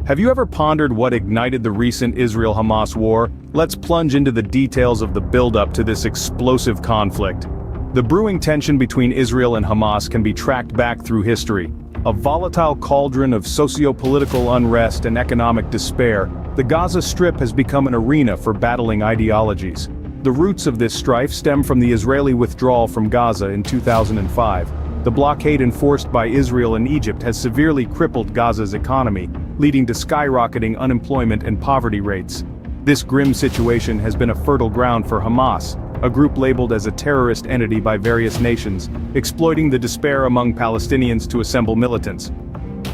Have you ever pondered what ignited the recent Israel-Hamas war? Let's plunge into the details of the buildup to this explosive conflict. The brewing tension between Israel and Hamas can be tracked back through history. A volatile cauldron of socio-political unrest and economic despair, the Gaza Strip has become an arena for battling ideologies. The roots of this strife stem from the Israeli withdrawal from Gaza in 2005. The blockade enforced by Israel and Egypt has severely crippled Gaza's economy, leading to skyrocketing unemployment and poverty rates. This grim situation has been a fertile ground for Hamas, a group labeled as a terrorist entity by various nations, exploiting the despair among Palestinians to assemble militants.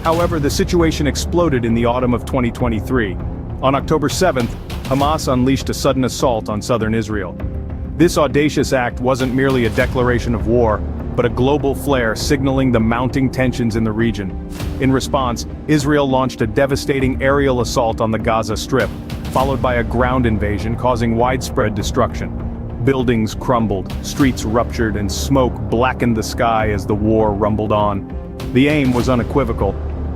However, the situation exploded in the autumn of 2023. On October 7th, Hamas unleashed a sudden assault on southern Israel. This audacious act wasn't merely a declaration of war, but a global flare signaling the mounting tensions in the region. In response, Israel launched a devastating aerial assault on the Gaza Strip, followed by a ground invasion causing widespread destruction. Buildings crumbled, streets ruptured, and smoke blackened the sky as the war rumbled on. The aim was unequivocal: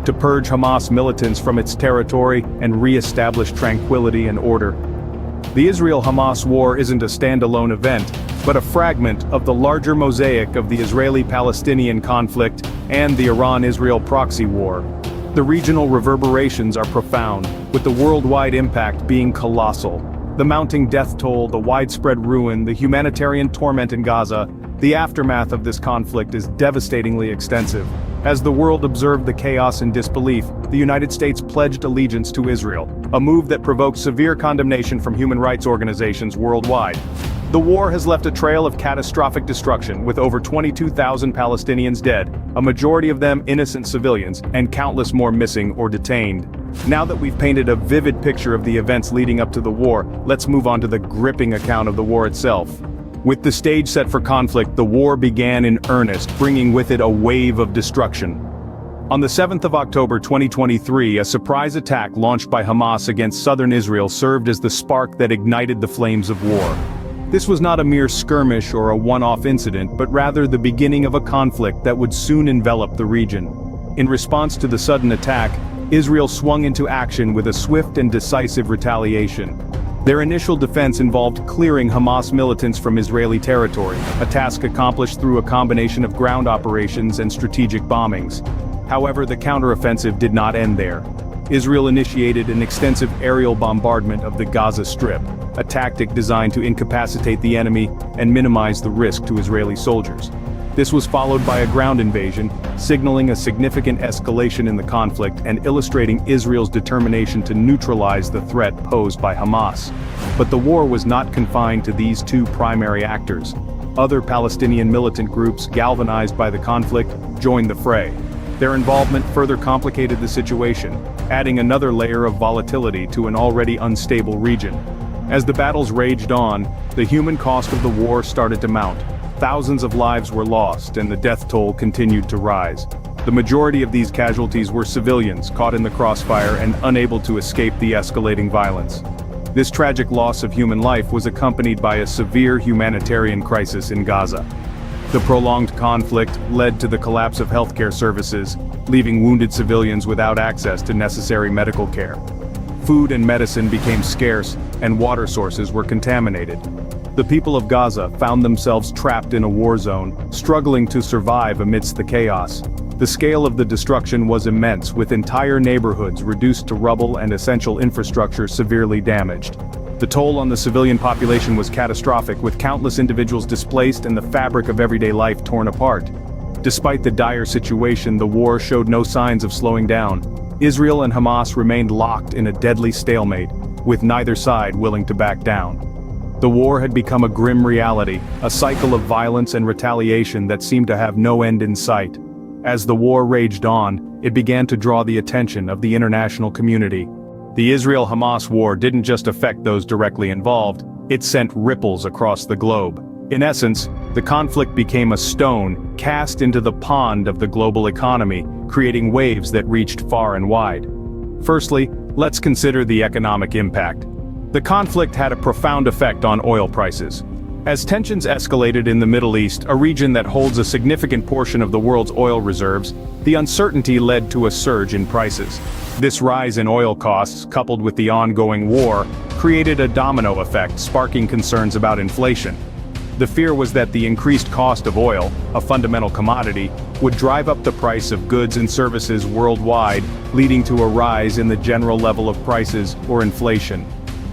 to purge Hamas militants from its territory and re-establish tranquility and order. The Israel-Hamas war isn't a standalone event, but a fragment of the larger mosaic of the Israeli-Palestinian conflict and the Iran-Israel proxy war. The regional reverberations are profound, with the worldwide impact being colossal. The mounting death toll, the widespread ruin, the humanitarian torment in Gaza, the aftermath of this conflict is devastatingly extensive. As the world observed the chaos in disbelief, the United States pledged allegiance to Israel, a move that provoked severe condemnation from human rights organizations worldwide. The war has left a trail of catastrophic destruction, with over 22,000 Palestinians dead, a majority of them innocent civilians, and countless more missing or detained. Now that we've painted a vivid picture of the events leading up to the war, let's move on to the gripping account of the war itself. With the stage set for conflict, the war began in earnest, bringing with it a wave of destruction. On the 7th of October 2023, a surprise attack launched by Hamas against southern Israel served as the spark that ignited the flames of war. This was not a mere skirmish or a one-off incident, but rather the beginning of a conflict that would soon envelop the region. In response to the sudden attack, Israel swung into action with a swift and decisive retaliation. Their initial defense involved clearing Hamas militants from Israeli territory, a task accomplished through a combination of ground operations and strategic bombings. However, the counteroffensive did not end there. Israel initiated an extensive aerial bombardment of the Gaza Strip, a tactic designed to incapacitate the enemy and minimize the risk to Israeli soldiers. This was followed by a ground invasion, signaling a significant escalation in the conflict and illustrating Israel's determination to neutralize the threat posed by Hamas. But the war was not confined to these two primary actors. Other Palestinian militant groups, galvanized by the conflict, joined the fray. Their involvement further complicated the situation, adding another layer of volatility to an already unstable region. As the battles raged on, the human cost of the war started to mount. Thousands of lives were lost, and the death toll continued to rise. The majority of these casualties were civilians caught in the crossfire and unable to escape the escalating violence. This tragic loss of human life was accompanied by a severe humanitarian crisis in Gaza. The prolonged conflict led to the collapse of healthcare services, leaving wounded civilians without access to necessary medical care. Food and medicine became scarce, and water sources were contaminated. The people of Gaza found themselves trapped in a war zone, struggling to survive amidst the chaos. The scale of the destruction was immense, with entire neighborhoods reduced to rubble and essential infrastructure severely damaged. The toll on the civilian population was catastrophic, with countless individuals displaced and the fabric of everyday life torn apart. Despite the dire situation, the war showed no signs of slowing down. Israel and Hamas remained locked in a deadly stalemate, with neither side willing to back down. The war had become a grim reality, a cycle of violence and retaliation that seemed to have no end in sight. As the war raged on, it began to draw the attention of the international community. The Israel-Hamas war didn't just affect those directly involved, it sent ripples across the globe. In essence, the conflict became a stone cast into the pond of the global economy, creating waves that reached far and wide. Firstly, let's consider the economic impact. The conflict had a profound effect on oil prices. As tensions escalated in the Middle East, a region that holds a significant portion of the world's oil reserves, the uncertainty led to a surge in prices. This rise in oil costs, coupled with the ongoing war, created a domino effect, sparking concerns about inflation. The fear was that the increased cost of oil, a fundamental commodity, would drive up the price of goods and services worldwide, leading to a rise in the general level of prices, or inflation.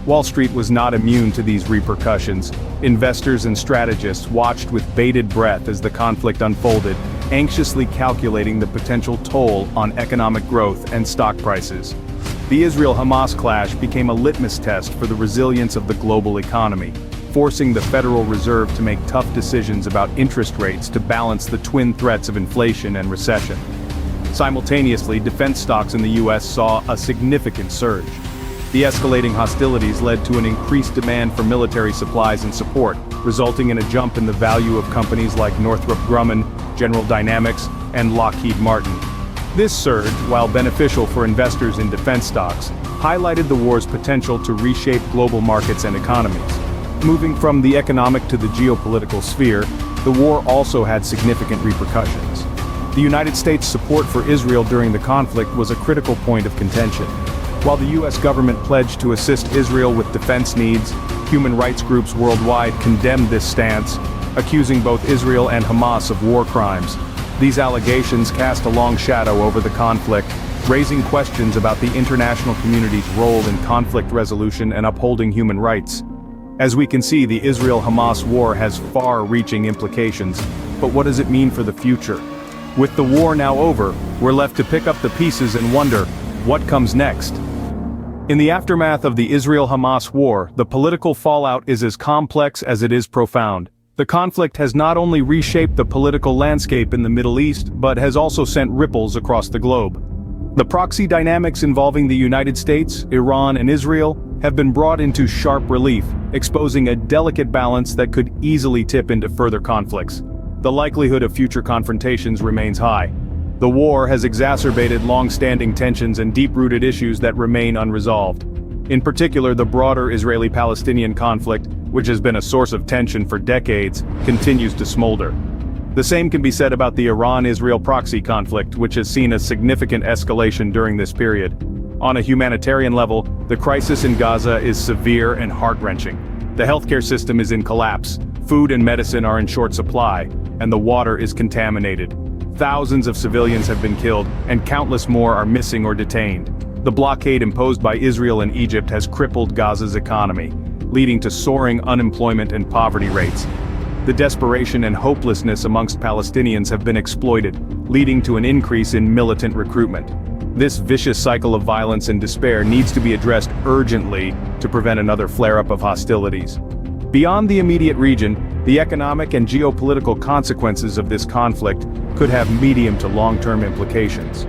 Wall Street was not immune to these repercussions. Investors and strategists watched with bated breath as the conflict unfolded, anxiously calculating the potential toll on economic growth and stock prices. The Israel-Hamas clash became a litmus test for the resilience of the global economy, forcing the Federal Reserve to make tough decisions about interest rates to balance the twin threats of inflation and recession. Simultaneously, defense stocks in the U.S. saw a significant surge. The escalating hostilities led to an increased demand for military supplies and support, resulting in a jump in the value of companies like Northrop Grumman, General Dynamics, and Lockheed Martin. This surge, while beneficial for investors in defense stocks, highlighted the war's potential to reshape global markets and economies. Moving from the economic to the geopolitical sphere, the war also had significant repercussions. The United States' support for Israel during the conflict was a critical point of contention. While the U.S. government pledged to assist Israel with defense needs, human rights groups worldwide condemned this stance, accusing both Israel and Hamas of war crimes. These allegations cast a long shadow over the conflict, raising questions about the international community's role in conflict resolution and upholding human rights. As we can see, the Israel-Hamas war has far-reaching implications, but what does it mean for the future? With the war now over, we're left to pick up the pieces and wonder, what comes next? In the aftermath of the Israel-Hamas war, the political fallout is as complex as it is profound. The conflict has not only reshaped the political landscape in the Middle East, but has also sent ripples across the globe. The proxy dynamics involving the United States, Iran, and Israel have been brought into sharp relief, exposing a delicate balance that could easily tip into further conflicts. The likelihood of future confrontations remains high. The war has exacerbated long-standing tensions and deep-rooted issues that remain unresolved. In particular, the broader Israeli-Palestinian conflict, which has been a source of tension for decades, continues to smolder. The same can be said about the Iran-Israel proxy conflict, which has seen a significant escalation during this period. On a humanitarian level, the crisis in Gaza is severe and heart-wrenching. The healthcare system is in collapse, food and medicine are in short supply, and the water is contaminated. Thousands of civilians have been killed, and countless more are missing or detained. The blockade imposed by Israel and Egypt has crippled Gaza's economy, leading to soaring unemployment and poverty rates. The desperation and hopelessness amongst Palestinians have been exploited, leading to an increase in militant recruitment. This vicious cycle of violence and despair needs to be addressed urgently to prevent another flare-up of hostilities. Beyond the immediate region, the economic and geopolitical consequences of this conflict could have medium to long-term implications.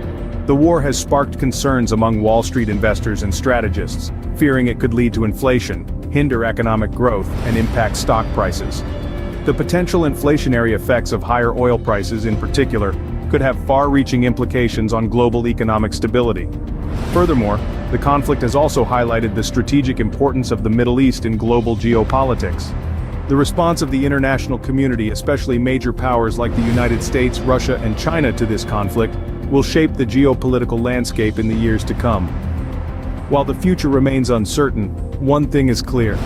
The war has sparked concerns among Wall Street investors and strategists, fearing it could lead to inflation, hinder economic growth, and impact stock prices. The potential inflationary effects of higher oil prices in particular could have far-reaching implications on global economic stability. Furthermore, the conflict has also highlighted the strategic importance of the Middle East in global geopolitics. The response of the international community, especially major powers like the United States, Russia, and China to this conflict, will shape the geopolitical landscape in the years to come. While the future remains uncertain, one thing is clear: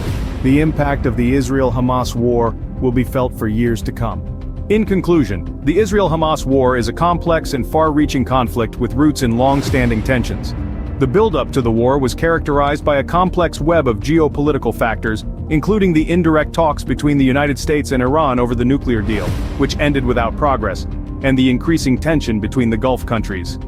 the impact of the Israel-Hamas war will be felt for years to come. In conclusion, the Israel-Hamas war is a complex and far-reaching conflict with roots in long-standing tensions. The build-up to the war was characterized by a complex web of geopolitical factors, including the indirect talks between the United States and Iran over the nuclear deal, which ended without progress, and the increasing tension between the Gulf countries.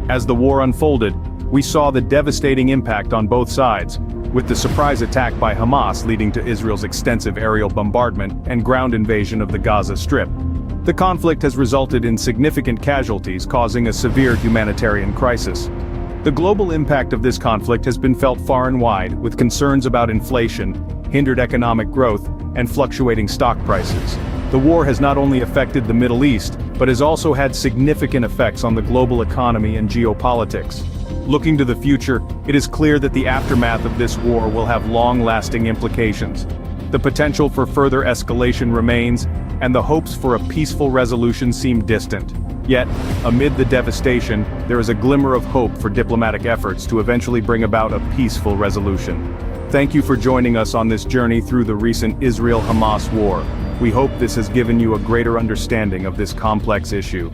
As the war unfolded, we saw the devastating impact on both sides, with the surprise attack by Hamas leading to Israel's extensive aerial bombardment and ground invasion of the Gaza Strip. The conflict has resulted in significant casualties, causing a severe humanitarian crisis. The global impact of this conflict has been felt far and wide, with concerns about inflation, hindered economic growth, and fluctuating stock prices. The war has not only affected the Middle East, but has also had significant effects on the global economy and geopolitics. Looking to the future, it is clear that the aftermath of this war will have long-lasting implications. The potential for further escalation remains, and the hopes for a peaceful resolution seem distant. Yet, amid the devastation, there is a glimmer of hope for diplomatic efforts to eventually bring about a peaceful resolution. Thank you for joining us on this journey through the recent Israel-Hamas war. We hope this has given you a greater understanding of this complex issue.